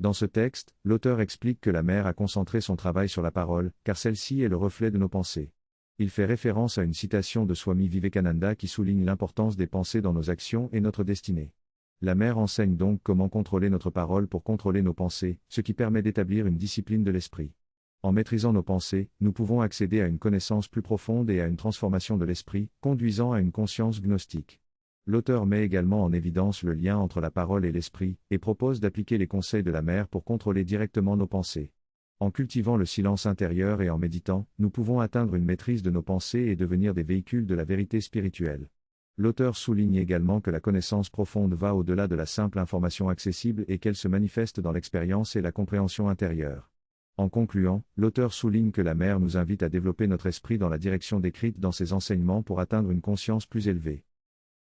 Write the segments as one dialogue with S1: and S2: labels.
S1: Dans ce texte, l'auteur explique que la mère a concentré son travail sur la parole, car celle-ci est le reflet de nos pensées. Il fait référence à une citation de Swami Vivekananda qui souligne l'importance des pensées dans nos actions et notre destinée. La mère enseigne donc comment contrôler notre parole pour contrôler nos pensées, ce qui permet d'établir une discipline de l'esprit. En maîtrisant nos pensées, nous pouvons accéder à une connaissance plus profonde et à une transformation de l'esprit, conduisant à une conscience gnostique. L'auteur met également en évidence le lien entre la parole et l'esprit, et propose d'appliquer les conseils de la mère pour contrôler directement nos pensées. En cultivant le silence intérieur et en méditant, nous pouvons atteindre une maîtrise de nos pensées et devenir des véhicules de la vérité spirituelle. L'auteur souligne également que la connaissance profonde va au-delà de la simple information accessible et qu'elle se manifeste dans l'expérience et la compréhension intérieure. En concluant, l'auteur souligne que la mère nous invite à développer notre esprit dans la direction décrite dans ses enseignements pour atteindre une conscience plus élevée.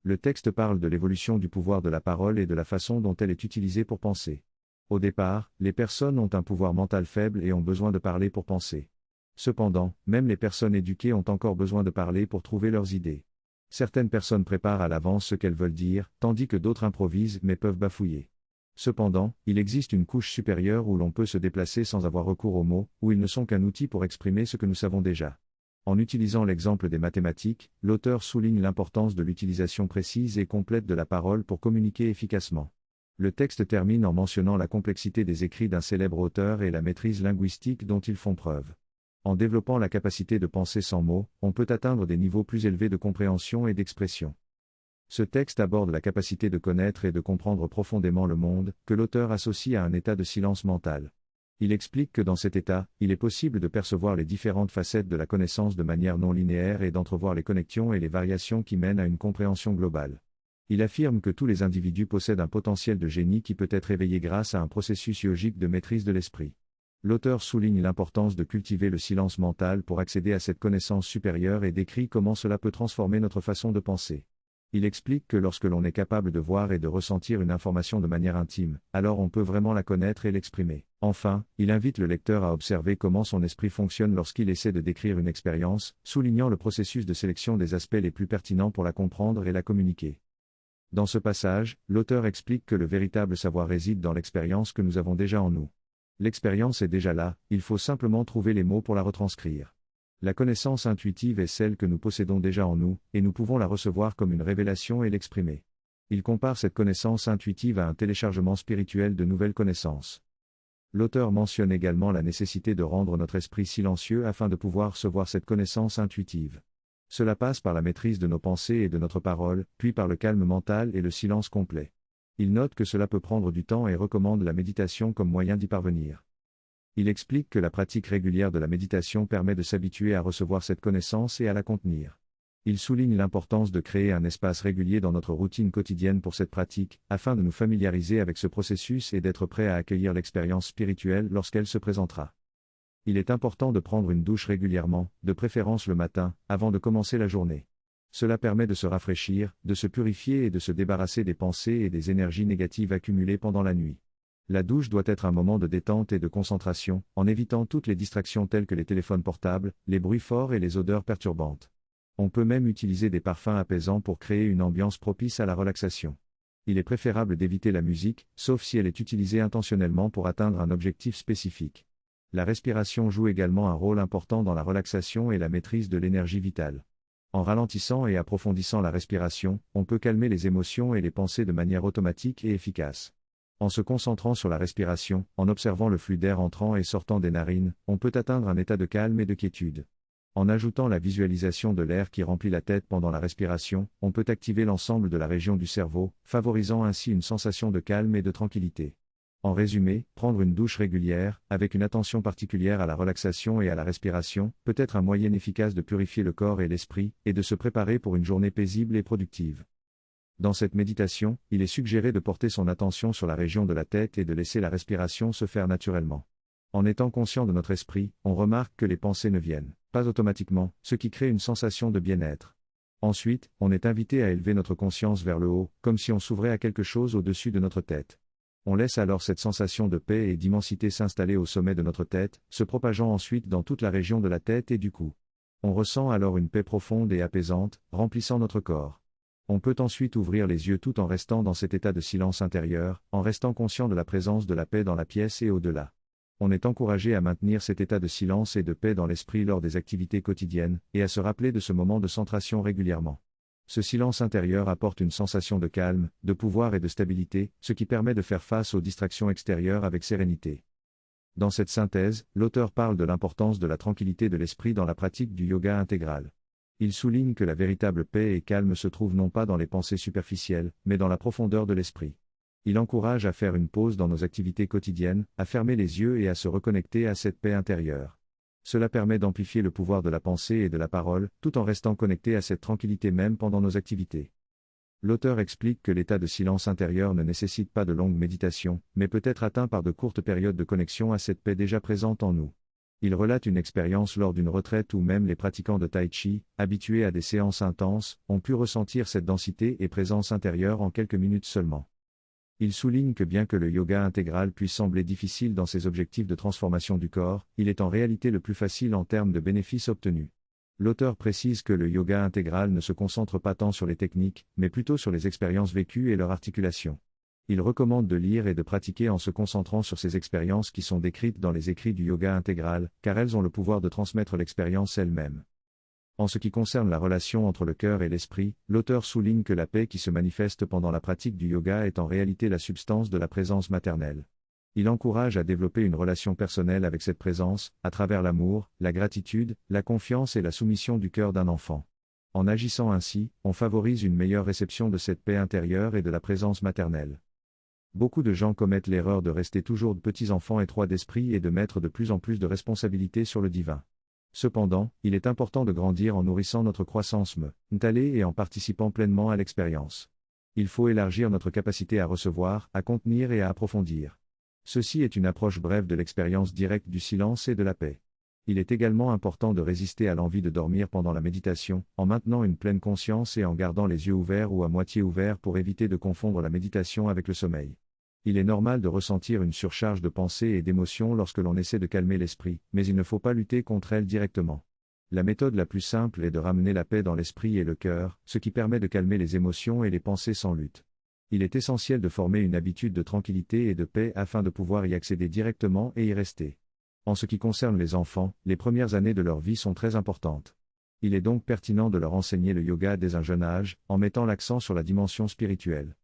S1: Le texte parle de l'évolution du pouvoir de la parole et de la façon dont elle est utilisée pour penser. Au départ, les personnes ont un pouvoir mental faible et ont besoin de parler pour penser. Cependant, même les personnes éduquées ont encore besoin de parler pour trouver leurs idées. Certaines personnes préparent à l'avance ce qu'elles veulent dire, tandis que d'autres improvisent mais peuvent bafouiller. Cependant, il existe une couche supérieure où l'on peut se déplacer sans avoir recours aux mots, où ils ne sont qu'un outil pour exprimer ce que nous savons déjà. En utilisant l'exemple des mathématiques, l'auteur souligne l'importance de l'utilisation précise et complète de la parole pour communiquer efficacement. Le texte termine en mentionnant la complexité des écrits d'un célèbre auteur et la maîtrise linguistique dont ils font preuve. En développant la capacité de penser sans mots, on peut atteindre des niveaux plus élevés de compréhension et d'expression. Ce texte aborde la capacité de connaître et de comprendre profondément le monde, que l'auteur associe à un état de silence mental. Il explique que dans cet état, il est possible de percevoir les différentes facettes de la connaissance de manière non linéaire et d'entrevoir les connexions et les variations qui mènent à une compréhension globale. Il affirme que tous les individus possèdent un potentiel de génie qui peut être éveillé grâce à un processus yogique de maîtrise de l'esprit. L'auteur souligne l'importance de cultiver le silence mental pour accéder à cette connaissance supérieure et décrit comment cela peut transformer notre façon de penser. Il explique que lorsque l'on est capable de voir et de ressentir une information de manière intime, alors on peut vraiment la connaître et l'exprimer. Enfin, il invite le lecteur à observer comment son esprit fonctionne lorsqu'il essaie de décrire une expérience, soulignant le processus de sélection des aspects les plus pertinents pour la comprendre et la communiquer. Dans ce passage, l'auteur explique que le véritable savoir réside dans l'expérience que nous avons déjà en nous. L'expérience est déjà là, il faut simplement trouver les mots pour la retranscrire. La connaissance intuitive est celle que nous possédons déjà en nous, et nous pouvons la recevoir comme une révélation et l'exprimer. Il compare cette connaissance intuitive à un téléchargement spirituel de nouvelles connaissances. L'auteur mentionne également la nécessité de rendre notre esprit silencieux afin de pouvoir recevoir cette connaissance intuitive. Cela passe par la maîtrise de nos pensées et de notre parole, puis par le calme mental et le silence complet. Il note que cela peut prendre du temps et recommande la méditation comme moyen d'y parvenir. Il explique que la pratique régulière de la méditation permet de s'habituer à recevoir cette connaissance et à la contenir. Il souligne l'importance de créer un espace régulier dans notre routine quotidienne pour cette pratique, afin de nous familiariser avec ce processus et d'être prêt à accueillir l'expérience spirituelle lorsqu'elle se présentera. Il est important de prendre une douche régulièrement, de préférence le matin, avant de commencer la journée. Cela permet de se rafraîchir, de se purifier et de se débarrasser des pensées et des énergies négatives accumulées pendant la nuit. La douche doit être un moment de détente et de concentration, en évitant toutes les distractions telles que les téléphones portables, les bruits forts et les odeurs perturbantes. On peut même utiliser des parfums apaisants pour créer une ambiance propice à la relaxation. Il est préférable d'éviter la musique, sauf si elle est utilisée intentionnellement pour atteindre un objectif spécifique. La respiration joue également un rôle important dans la relaxation et la maîtrise de l'énergie vitale. En ralentissant et approfondissant la respiration, on peut calmer les émotions et les pensées de manière automatique et efficace. En se concentrant sur la respiration, en observant le flux d'air entrant et sortant des narines, on peut atteindre un état de calme et de quiétude. En ajoutant la visualisation de l'air qui remplit la tête pendant la respiration, on peut activer l'ensemble de la région du cerveau, favorisant ainsi une sensation de calme et de tranquillité. En résumé, prendre une douche régulière, avec une attention particulière à la relaxation et à la respiration, peut être un moyen efficace de purifier le corps et l'esprit, et de se préparer pour une journée paisible et productive. Dans cette méditation, il est suggéré de porter son attention sur la région de la tête et de laisser la respiration se faire naturellement. En étant conscient de notre esprit, on remarque que les pensées ne viennent pas automatiquement, ce qui crée une sensation de bien-être. Ensuite, on est invité à élever notre conscience vers le haut, comme si on s'ouvrait à quelque chose au-dessus de notre tête. On laisse alors cette sensation de paix et d'immensité s'installer au sommet de notre tête, se propageant ensuite dans toute la région de la tête et du cou. On ressent alors une paix profonde et apaisante, remplissant notre corps. On peut ensuite ouvrir les yeux tout en restant dans cet état de silence intérieur, en restant conscient de la présence de la paix dans la pièce et au-delà. On est encouragé à maintenir cet état de silence et de paix dans l'esprit lors des activités quotidiennes, et à se rappeler de ce moment de centration régulièrement. Ce silence intérieur apporte une sensation de calme, de pouvoir et de stabilité, ce qui permet de faire face aux distractions extérieures avec sérénité. Dans cette synthèse, l'auteur parle de l'importance de la tranquillité de l'esprit dans la pratique du yoga intégral. Il souligne que la véritable paix et calme se trouvent non pas dans les pensées superficielles, mais dans la profondeur de l'esprit. Il encourage à faire une pause dans nos activités quotidiennes, à fermer les yeux et à se reconnecter à cette paix intérieure. Cela permet d'amplifier le pouvoir de la pensée et de la parole, tout en restant connecté à cette tranquillité même pendant nos activités. L'auteur explique que l'état de silence intérieur ne nécessite pas de longues méditations, mais peut être atteint par de courtes périodes de connexion à cette paix déjà présente en nous. Il relate une expérience lors d'une retraite où même les pratiquants de Tai Chi, habitués à des séances intenses, ont pu ressentir cette densité et présence intérieure en quelques minutes seulement. Il souligne que bien que le yoga intégral puisse sembler difficile dans ses objectifs de transformation du corps, il est en réalité le plus facile en termes de bénéfices obtenus. L'auteur précise que le yoga intégral ne se concentre pas tant sur les techniques, mais plutôt sur les expériences vécues et leur articulation. Il recommande de lire et de pratiquer en se concentrant sur ces expériences qui sont décrites dans les écrits du yoga intégral, car elles ont le pouvoir de transmettre l'expérience elle-même. En ce qui concerne la relation entre le cœur et l'esprit, l'auteur souligne que la paix qui se manifeste pendant la pratique du yoga est en réalité la substance de la présence maternelle. Il encourage à développer une relation personnelle avec cette présence, à travers l'amour, la gratitude, la confiance et la soumission du cœur d'un enfant. En agissant ainsi, on favorise une meilleure réception de cette paix intérieure et de la présence maternelle. Beaucoup de gens commettent l'erreur de rester toujours de petits enfants étroits d'esprit et de mettre de plus en plus de responsabilités sur le divin. Cependant, il est important de grandir en nourrissant notre croissance mentale et en participant pleinement à l'expérience. Il faut élargir notre capacité à recevoir, à contenir et à approfondir. Ceci est une approche brève de l'expérience directe du silence et de la paix. Il est également important de résister à l'envie de dormir pendant la méditation, en maintenant une pleine conscience et en gardant les yeux ouverts ou à moitié ouverts pour éviter de confondre la méditation avec le sommeil. Il est normal de ressentir une surcharge de pensées et d'émotions lorsque l'on essaie de calmer l'esprit, mais il ne faut pas lutter contre elles directement. La méthode la plus simple est de ramener la paix dans l'esprit et le cœur, ce qui permet de calmer les émotions et les pensées sans lutte. Il est essentiel de former une habitude de tranquillité et de paix afin de pouvoir y accéder directement et y rester. En ce qui concerne les enfants, les premières années de leur vie sont très importantes. Il est donc pertinent de leur enseigner le yoga dès un jeune âge, en mettant l'accent sur la dimension spirituelle.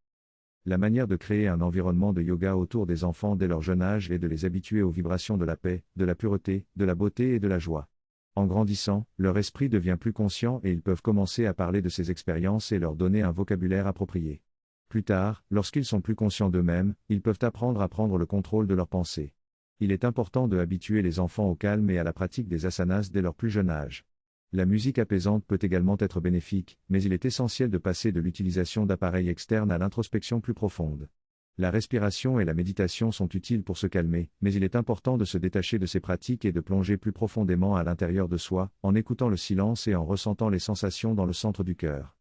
S1: La manière de créer un environnement de yoga autour des enfants dès leur jeune âge est de les habituer aux vibrations de la paix, de la pureté, de la beauté et de la joie. En grandissant, leur esprit devient plus conscient et ils peuvent commencer à parler de ces expériences et leur donner un vocabulaire approprié. Plus tard, lorsqu'ils sont plus conscients d'eux-mêmes, ils peuvent apprendre à prendre le contrôle de leurs pensées. Il est important de habituer les enfants au calme et à la pratique des asanas dès leur plus jeune âge. La musique apaisante peut également être bénéfique, mais il est essentiel de passer de l'utilisation d'appareils externes à l'introspection plus profonde. La respiration et la méditation sont utiles pour se calmer, mais il est important de se détacher de ces pratiques et de plonger plus profondément à l'intérieur de soi, en écoutant le silence et en ressentant les sensations dans le centre du cœur.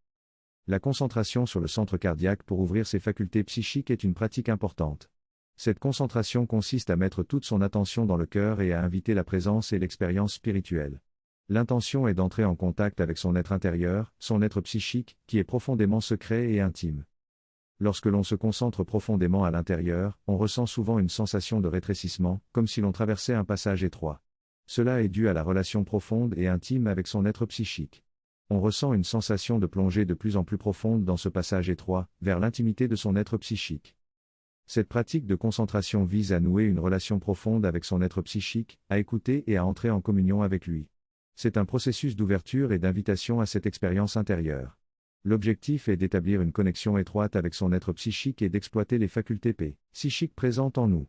S1: La concentration sur le centre cardiaque pour ouvrir ses facultés psychiques est une pratique importante. Cette concentration consiste à mettre toute son attention dans le cœur et à inviter la présence et l'expérience spirituelle. L'intention est d'entrer en contact avec son être intérieur, son être psychique, qui est profondément secret et intime. Lorsque l'on se concentre profondément à l'intérieur, on ressent souvent une sensation de rétrécissement, comme si l'on traversait un passage étroit. Cela est dû à la relation profonde et intime avec son être psychique. On ressent une sensation de plonger de plus en plus profonde dans ce passage étroit, vers l'intimité de son être psychique. Cette pratique de concentration vise à nouer une relation profonde avec son être psychique, à écouter et à entrer en communion avec lui. C'est un processus d'ouverture et d'invitation à cette expérience intérieure. L'objectif est d'établir une connexion étroite avec son être psychique et d'exploiter les facultés psychiques présentes en nous.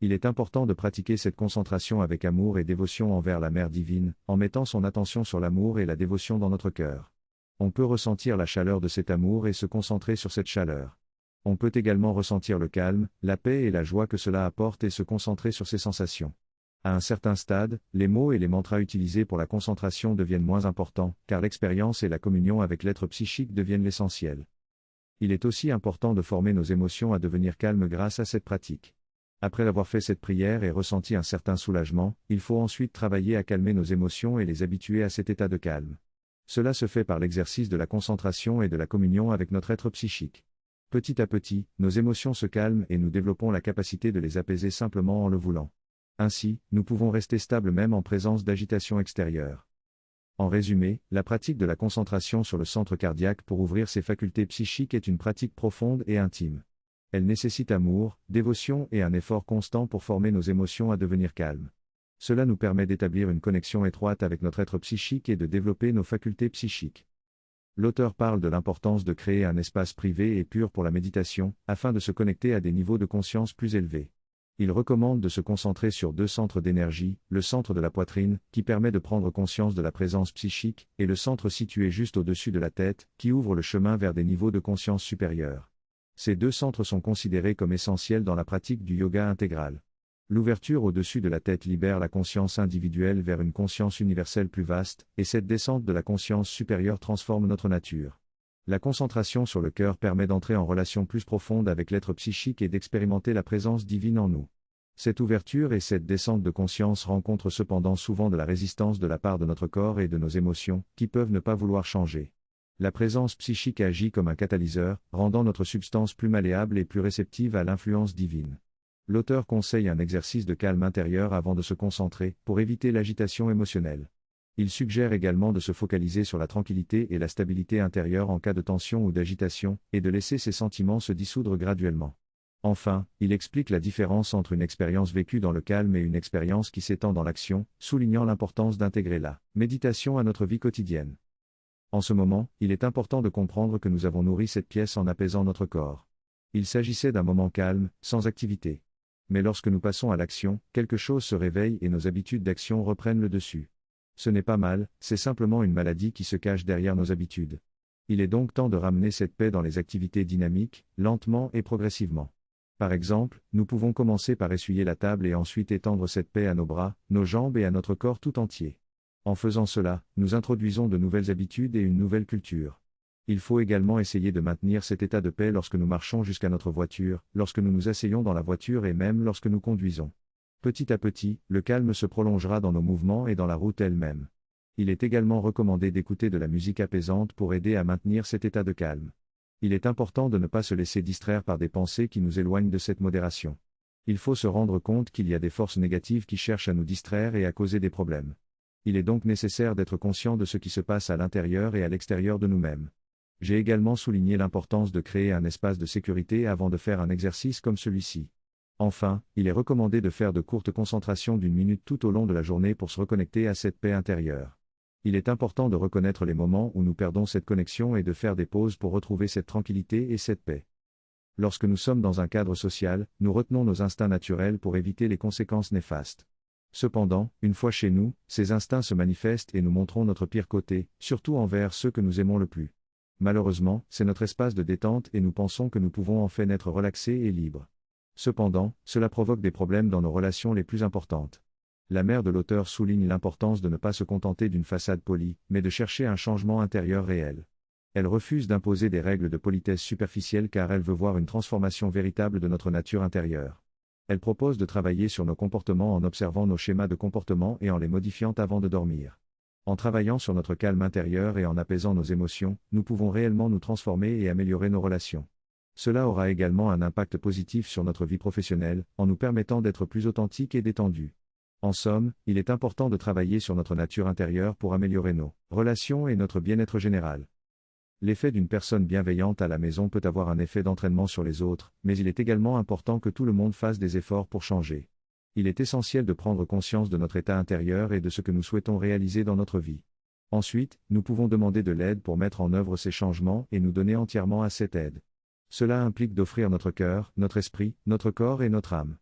S1: Il est important de pratiquer cette concentration avec amour et dévotion envers la Mère divine, en mettant son attention sur l'amour et la dévotion dans notre cœur. On peut ressentir la chaleur de cet amour et se concentrer sur cette chaleur. On peut également ressentir le calme, la paix et la joie que cela apporte et se concentrer sur ces sensations. À un certain stade, les mots et les mantras utilisés pour la concentration deviennent moins importants, car l'expérience et la communion avec l'être psychique deviennent l'essentiel. Il est aussi important de former nos émotions à devenir calmes grâce à cette pratique. Après avoir fait cette prière et ressenti un certain soulagement, il faut ensuite travailler à calmer nos émotions et les habituer à cet état de calme. Cela se fait par l'exercice de la concentration et de la communion avec notre être psychique. Petit à petit, nos émotions se calment et nous développons la capacité de les apaiser simplement en le voulant. Ainsi, nous pouvons rester stables même en présence d'agitation extérieure. En résumé, la pratique de la concentration sur le centre cardiaque pour ouvrir ses facultés psychiques est une pratique profonde et intime. Elle nécessite amour, dévotion et un effort constant pour former nos émotions à devenir calmes. Cela nous permet d'établir une connexion étroite avec notre être psychique et de développer nos facultés psychiques. L'auteur parle de l'importance de créer un espace privé et pur pour la méditation, afin de se connecter à des niveaux de conscience plus élevés. Il recommande de se concentrer sur 2 centres d'énergie, le centre de la poitrine, qui permet de prendre conscience de la présence psychique, et le centre situé juste au-dessus de la tête, qui ouvre le chemin vers des niveaux de conscience supérieurs. Ces 2 centres sont considérés comme essentiels dans la pratique du yoga intégral. L'ouverture au-dessus de la tête libère la conscience individuelle vers une conscience universelle plus vaste, et cette descente de la conscience supérieure transforme notre nature. La concentration sur le cœur permet d'entrer en relation plus profonde avec l'être psychique et d'expérimenter la présence divine en nous. Cette ouverture et cette descente de conscience rencontrent cependant souvent de la résistance de la part de notre corps et de nos émotions, qui peuvent ne pas vouloir changer. La présence psychique agit comme un catalyseur, rendant notre substance plus malléable et plus réceptive à l'influence divine. L'auteur conseille un exercice de calme intérieur avant de se concentrer, pour éviter l'agitation émotionnelle. Il suggère également de se focaliser sur la tranquillité et la stabilité intérieure en cas de tension ou d'agitation, et de laisser ces sentiments se dissoudre graduellement. Enfin, il explique la différence entre une expérience vécue dans le calme et une expérience qui s'étend dans l'action, soulignant l'importance d'intégrer la méditation à notre vie quotidienne. En ce moment, il est important de comprendre que nous avons nourri cette pièce en apaisant notre corps. Il s'agissait d'un moment calme, sans activité. Mais lorsque nous passons à l'action, quelque chose se réveille et nos habitudes d'action reprennent le dessus. Ce n'est pas mal, c'est simplement une maladie qui se cache derrière nos habitudes. Il est donc temps de ramener cette paix dans les activités dynamiques, lentement et progressivement. Par exemple, nous pouvons commencer par essuyer la table et ensuite étendre cette paix à nos bras, nos jambes et à notre corps tout entier. En faisant cela, nous introduisons de nouvelles habitudes et une nouvelle culture. Il faut également essayer de maintenir cet état de paix lorsque nous marchons jusqu'à notre voiture, lorsque nous nous asseyons dans la voiture et même lorsque nous conduisons. Petit à petit, le calme se prolongera dans nos mouvements et dans la route elle-même. Il est également recommandé d'écouter de la musique apaisante pour aider à maintenir cet état de calme. Il est important de ne pas se laisser distraire par des pensées qui nous éloignent de cette modération. Il faut se rendre compte qu'il y a des forces négatives qui cherchent à nous distraire et à causer des problèmes. Il est donc nécessaire d'être conscient de ce qui se passe à l'intérieur et à l'extérieur de nous-mêmes. J'ai également souligné l'importance de créer un espace de sécurité avant de faire un exercice comme celui-ci. Enfin, il est recommandé de faire de courtes concentrations d'1 minute tout au long de la journée pour se reconnecter à cette paix intérieure. Il est important de reconnaître les moments où nous perdons cette connexion et de faire des pauses pour retrouver cette tranquillité et cette paix. Lorsque nous sommes dans un cadre social, nous retenons nos instincts naturels pour éviter les conséquences néfastes. Cependant, une fois chez nous, ces instincts se manifestent et nous montrons notre pire côté, surtout envers ceux que nous aimons le plus. Malheureusement, c'est notre espace de détente et nous pensons que nous pouvons en fait être relaxés et libres. Cependant, cela provoque des problèmes dans nos relations les plus importantes. La mère de l'auteur souligne l'importance de ne pas se contenter d'une façade polie, mais de chercher un changement intérieur réel. Elle refuse d'imposer des règles de politesse superficielles car elle veut voir une transformation véritable de notre nature intérieure. Elle propose de travailler sur nos comportements en observant nos schémas de comportement et en les modifiant avant de dormir. En travaillant sur notre calme intérieur et en apaisant nos émotions, nous pouvons réellement nous transformer et améliorer nos relations. Cela aura également un impact positif sur notre vie professionnelle, en nous permettant d'être plus authentiques et détendus. En somme, il est important de travailler sur notre nature intérieure pour améliorer nos relations et notre bien-être général. L'effet d'une personne bienveillante à la maison peut avoir un effet d'entraînement sur les autres, mais il est également important que tout le monde fasse des efforts pour changer. Il est essentiel de prendre conscience de notre état intérieur et de ce que nous souhaitons réaliser dans notre vie. Ensuite, nous pouvons demander de l'aide pour mettre en œuvre ces changements et nous donner entièrement à cette aide. Cela implique d'offrir notre cœur, notre esprit, notre corps et notre âme.